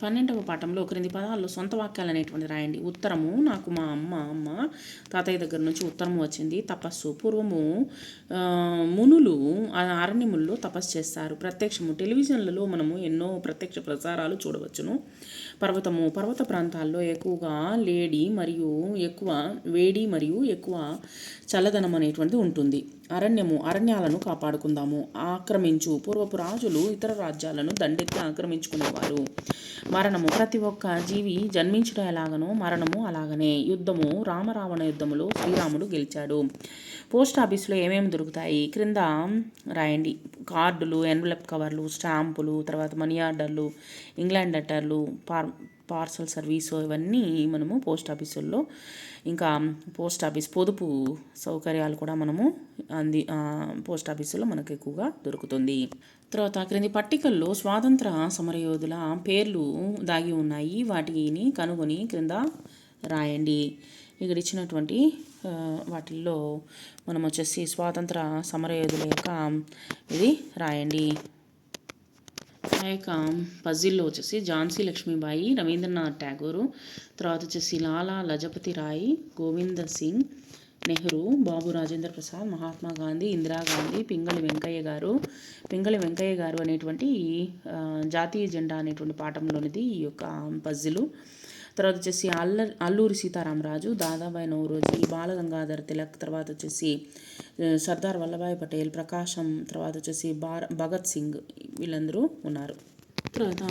12వ పాఠంలో క్రింది పదాల్లో సొంత వాక్యాలు అనేటువంటి రాయండి. ఉత్తరము, నాకు మా అమ్మ తాతయ్య దగ్గర నుంచి ఉత్తరము వచ్చింది. తపస్సు, పూర్వము మునులు అరణ్యముల్లో తపస్సు చేస్తారు. ప్రత్యక్షము, టెలివిజన్లలో మనము ఎన్నో ప్రత్యక్ష ప్రసారాలు చూడవచ్చును. పర్వతము, పర్వత ప్రాంతాల్లో ఎక్కువగా వేడి మరియు ఎక్కువ చల్లదనం అనేటువంటిది ఉంటుంది. అరణ్యము, అరణ్యాలను కాపాడుకుందాము. ఆక్రమించు, పూర్వపు రాజులు ఇతర రాజ్యాలను దండెత్తి ఆక్రమించుకునేవారు. మరణము, ప్రతి ఒక్క జీవి జన్మించడం ఎలాగనో మరణము అలాగనే. యుద్ధము, రామరావణ యుద్ధములో శ్రీరాముడు గెలిచాడు. పోస్ట్ ఆఫీసులో ఏమేమి దొరుకుతాయి క్రింద రాయండి. కార్డులు, ఎన్వలప్ కవర్లు, స్టాంపులు, తర్వాత మనీ ఆర్డర్లు, ఇంగ్లాండ్ లెటర్లు, పార్సల్ సర్వీసు, ఇవన్నీ మనము పోస్ట్ ఆఫీసుల్లో, ఇంకా పోస్ట్ ఆఫీస్ పొదుపు సౌకర్యాలు కూడా మనము పోస్ట్ ఆఫీసులో మనకు ఎక్కువగా దొరుకుతుంది. తర్వాత క్రింది పట్టికల్లో స్వాతంత్ర సమరయోధుల పేర్లు దాగి ఉన్నాయి. వాటిని కనుగొని క్రింద రాయండి. ఇక్కడ ఇచ్చినటువంటి వాటిల్లో మనం వచ్చేసి స్వాతంత్ర సమరయోధుల యొక్క ఇది రాయండి. ఆ యొక్క పజిల్లో వచ్చేసి ఝాన్సీ లక్ష్మీబాయి, రవీంద్రనాథ్ ఠాగూరు, తర్వాత వచ్చేసి లాలా లజపతి రాయ్, గోవింద సింగ్ నెహ్రూ, బాబు రాజేంద్ర ప్రసాద్, మహాత్మా గాంధీ, ఇందిరాగాంధీ, పింగళి వెంకయ్య గారు అనేటువంటి జాతీయ జెండా అనేటువంటి పాఠంలోనిది ఈ యొక్క పజిలు. తర్వాత వచ్చేసి అల్లూరి సీతారామరాజు, దాదాబాయి నౌరోజీ, బాలగంగాధర్ తిలక్, తర్వాత వచ్చేసి సర్దార్ వల్లభాయ్ పటేల్, ప్రకాశం, తర్వాత వచ్చేసి భగత్ సింగ్, వీళ్ళందరూ ఉన్నారు. తర్వాత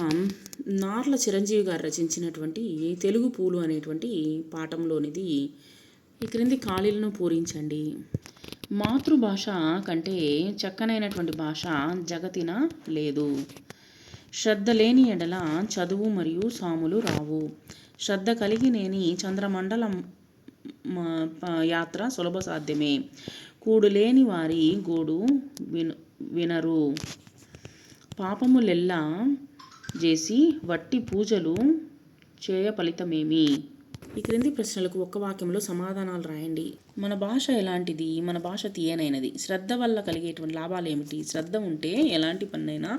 నార్ల చిరంజీవి గారు రచించినటువంటి తెలుగు పూలు అనేటువంటి పాఠంలోనిది ఈ క్రింది ఖాళీలను పూరించండి. మాతృభాష కంటే చక్కనైనటువంటి భాష జగతిన లేదు. శ్రద్ధ లేని ఎడల చదువు మరియు సాములు రావు. శ్రద్ధ కలిగి లేని చంద్రమండలం యాత్ర సులభ సాధ్యమే. కూడు లేని వారి గోడు వినరు. పాపములెల్లా చేసి వట్టి పూజలు చేయ ఫలితమేమి. ఈ క్రింది ప్రశ్నలకు ఒక్క వాక్యంలో సమాధానాలు రాయండి. మన భాష ఎలాంటిది? మన భాష తీయనైనది. శ్రద్ధ వల్ల కలిగేటువంటి లాభాలు ఏమిటి? శ్రద్ధ ఉంటే ఎలాంటి పనైనా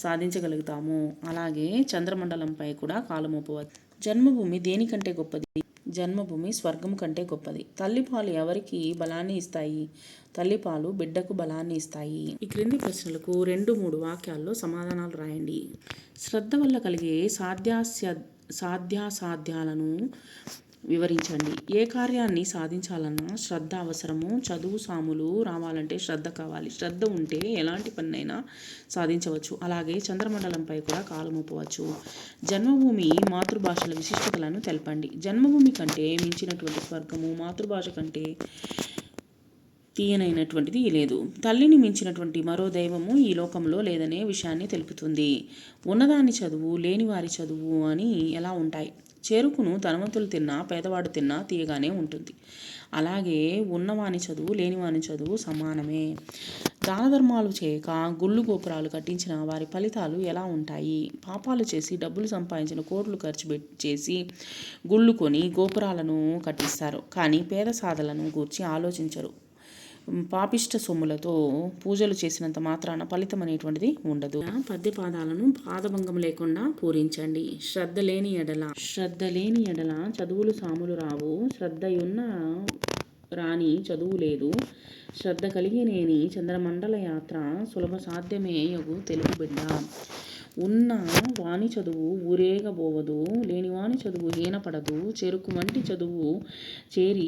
సాధించగలుగుతాము. అలాగే చంద్రమండలంపై కూడా కాలు మోపవచ్చు. జన్మభూమి దేనికంటే గొప్పది? జన్మభూమి స్వర్గం కంటే గొప్పది. తల్లిపాలు ఎవరికి బలాన్ని ఇస్తాయి? తల్లిపాలు బిడ్డకు బలాన్ని ఇస్తాయి. ఈ క్రింది ప్రశ్నలకు 2-3 వాక్యాల్లో సమాధానాలు రాయండి. శ్రద్ధ వల్ల కలిగే సాధ్యాసాధ్యాలను వివరించండి. ఏ కార్యాన్ని సాధించాలన్నా శ్రద్ధ అవసరము. చదువు సాములు రావాలంటే శ్రద్ధ కావాలి. శ్రద్ధ ఉంటే ఎలాంటి పనైనా సాధించవచ్చు. అలాగే చంద్రమండలంపై కూడా కాలు మోపవచ్చు. జన్మభూమి మాతృభాషల విశిష్టతలను తెలపండి. జన్మభూమి కంటే మించినటువంటి స్వర్గము మాతృభాష కంటే తీయనైనటువంటిది లేదు. తల్లిని మించినటువంటి మరో దైవము ఈ లోకంలో లేదనే విషయాన్ని తెలుపుతుంది. ఉన్నదాని చదువు లేనివారి చదువు అని ఎలా ఉంటాయి? చెరుకును ధనవంతులు తిన్నా పేదవాడు తిన్నా తీయగానే ఉంటుంది. అలాగే ఉన్నవాని చదువు లేనివాని చదువు సమానమే. దాన ధర్మాలు చేయక గుళ్ళు గోపురాలు కట్టించిన వారి ఫలితాలు ఎలా ఉంటాయి? పాపాలు చేసి డబ్బులు సంపాదించిన కోట్లు ఖర్చు చేసి గుళ్ళు కొని గోపురాలను కట్టిస్తారు. కానీ పేద సాధలను గూర్చి ఆలోచించరు. పాపిష్ట సొమ్ములతో పూజలు చేసినంత మాత్రాన ఫలితం అనేటువంటిది ఉండదు. పద్యపాదాలను పాదభంగం లేకుండా పూరించండి. శ్రద్ధ లేని ఎడల చదువులు సాములు రావు. శ్రద్ధయున్న రాని చదువు లేదు. శ్రద్ధ కలిగినేని చంద్రమండల యాత్ర సులభ సాధ్యమే యగు తెలుగు బిడ్డ. ఉన్న వాని చదువు ఊరేగబోవదు. లేనివాని చదువు హీనపడదు. చెరుకు వంటి చదువు చేరి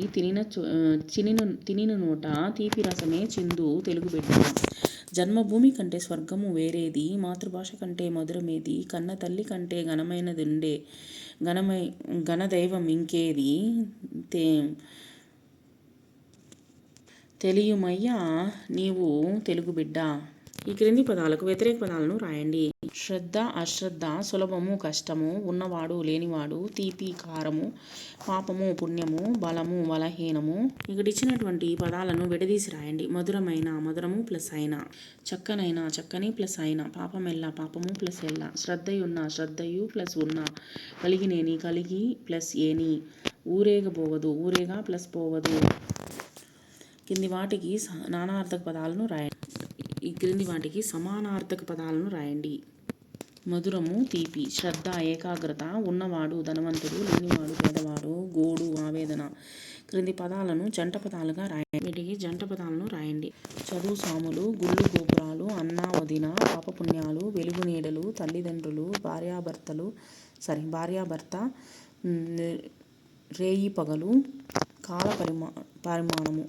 తినిన నోట తీపి రసమే చిందు తెలుగు బిడ్డ. జన్మభూమి కంటే స్వర్గము వేరేది. మాతృభాష కంటే మధురమేది. కన్న తల్లి కంటే ఘనదైవం ఇంకేది తెలియుమయ్యా నీవు తెలుగు బిడ్డ. ఈ క్రింది పదాలకు వ్యతిరేక పదాలను రాయండి. శ్రద్ధ, అశ్రద్ధ, సులభము, కష్టము, ఉన్నవాడు, లేనివాడు, తీపి, కారము, పాపము, పుణ్యము, బలము, బలహీనము. ఇక్కడ ఇచ్చినటువంటి పదాలను విడదీసి రాయండి. మధురమైన, మధురము ప్లస్ అయిన. చక్కనైన, చక్కని ప్లస్ అయిన. పాపమెల్ల, పాపము ప్లస్ ఎల్ల. శ్రద్ధయున్న, శ్రద్ధయు ప్లస్ ఉన్న. కలిగినేని, కలిగి ప్లస్ ఏని. ఊరేగబోవదు, ఊరేగా ప్లస్ పోవదు. కింది వాటికి నానార్థక పదాలను రాయండి. ఈ క్రింది వాటికి సమానార్థక పదాలను రాయండి. మధురము తీపి, శ్రద్ధ ఏకాగ్రత, ఉన్నవాడు ధనవంతుడు, లేనివాడు పేదవాడు, గోడు ఆవేదన. క్రింది పదాలను జంట పదాలుగా రాయండి. వీటికి జంట పదాలను రాయండి. చదువు సాములు, గుళ్ళు గోపురాలు, అన్నా వదిన, పాపపుణ్యాలు, వెలుగు నీడలు, తల్లిదండ్రులు, భార్యాభర్త, రేయి పగలు, కాల పరిమాణము.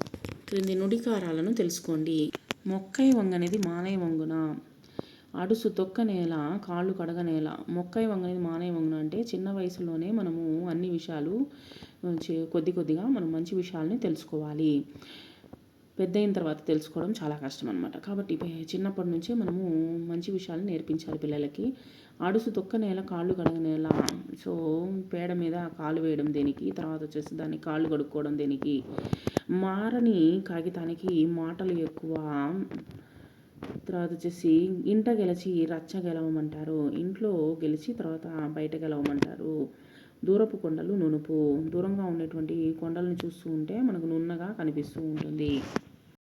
క్రింది నుడికారాలను తెలుసుకోండి. మొక్కై వంగనిది మానై వంగున, అడుసు తొక్క నేల కాళ్ళు కడగ నేల. మొక్కై వంగనిది మానై వంగున అంటే చిన్న వయసులోనే మనము అన్ని విషయాలు కొద్దిగా మనం మంచి విషయాలని తెలుసుకోవాలి. పెద్ద అయిన తర్వాత తెలుసుకోవడం చాలా కష్టం అనమాట. కాబట్టి చిన్నప్పటి నుంచే మనము మంచి విషయాలను నేర్పించాలి పిల్లలకి. అడుసు తొక్క నేల కాళ్ళు కడగ నేల. సో పేడ మీద కాలు వేయడం దేనికి, తర్వాత వచ్చేసి దాన్ని కాళ్ళు కడుక్కోవడం దేనికి. మారని కాగితానికి మాటలు ఎక్కువ. తర్వాత వచ్చేసి ఇంట గెలిచి రచ్చ గెలవమంటారు, ఇంట్లో గెలిచి తర్వాత బయట గెలవమంటారు. దూరపు కొండలు నునుపు, దూరంగా ఉండేటువంటి కొండలను చూస్తూ ఉంటే మనకు నున్నగా కనిపిస్తూ ఉంటుంది.